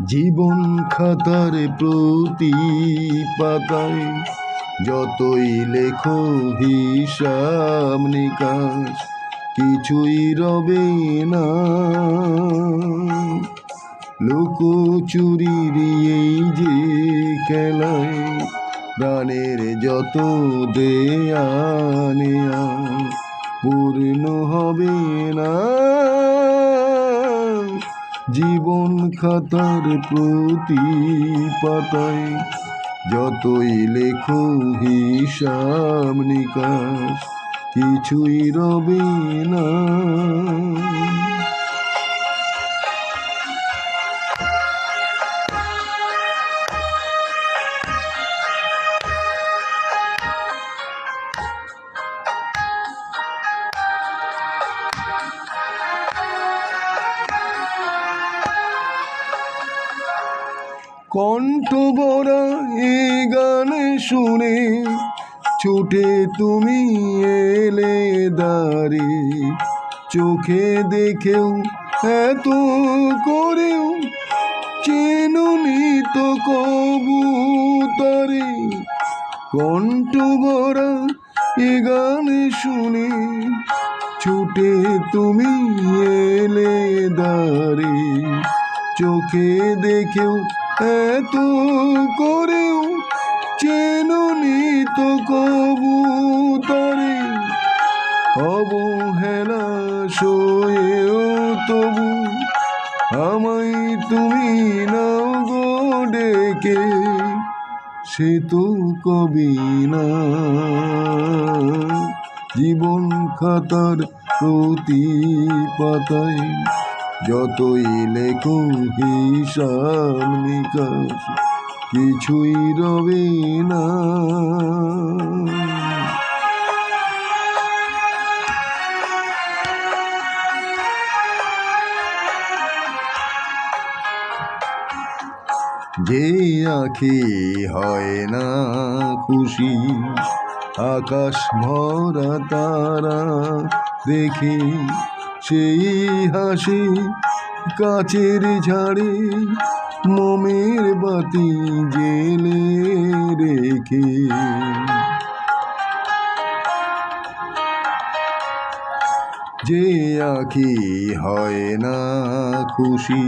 জীবন খাতার প্রতি পাতায় যতই লেখো হিসাব নিকাশ কিছুই রবে না। লুকোচুরির এই যে খেলায় প্রাণের যত দেয়া নেয়া পূর্ণ হবে না। জীবন খাতার প্রতি পাতায় যতই লেখো হিসাব নিকাশ কিছুই রবে না। কণ্ঠ ভরা এ গান শুনে ছুটে তুমি এলে দাঁড়ে, চোখে দেখেও এত করেও চেনুনি তো কবুতরে। কণ্ঠ ভরা এ গান শুনে ছুটে তুমি এলে দাঁড়ে, চোখে দেখেও এত করেও চেনুনি তো কবুতরে। অবহেলা সয়েও তবু আমায় তুমি নাও গো ডেকে, সে তো কবি না। জীবন খাতার প্রতি পাতায় যতই লেখো হিসাব নিকাশ কিছুই রবে না। যে আঁখি হয় না খুশি আকাশ ভরা তারা দেখে, সেই হাসি কাচের ঝাড়ে মোমের বাতি জেলে রেখে। যে আঁখি হয় না খুশি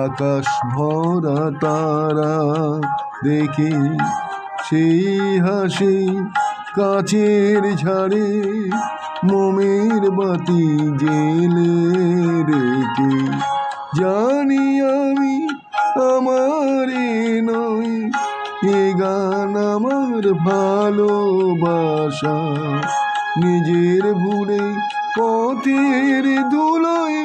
আকাশ ভরা তারা দেখে, সেই হাসি কাচের ঝাড়ে মোমের বাতি জেলে রেখে। জানি আমি আমার নয় এ গান আমার ভালোবাসা, নিজের ভুলে পথের ধুলোয়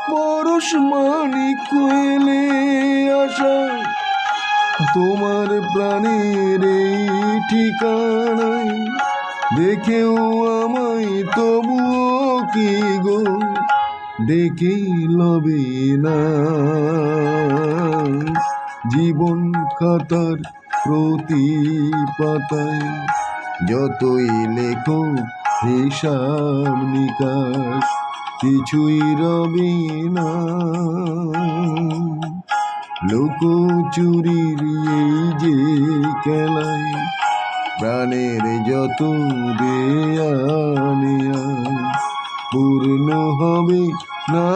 পরশ মানিক এলে আসা। তোমার প্রাণের এই ঠিকানায় দেখেও আমায় তবুও কি গো ডেকে লবে না। জীবন খাতার প্রতি পাতায় যতই লেখো হিসাব নিকাশ কিছুই রবে না। লুকোচুরির এই যে খেলায় প্রাণের যত দেয়া নেয়া পূর্ণ হবে না।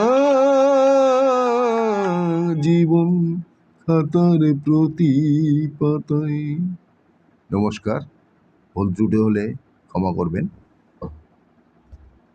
জীবন খাতার প্রতি পাতায়। নমস্কার, ভুল ত্রুটি হলে ক্ষমা করবেন।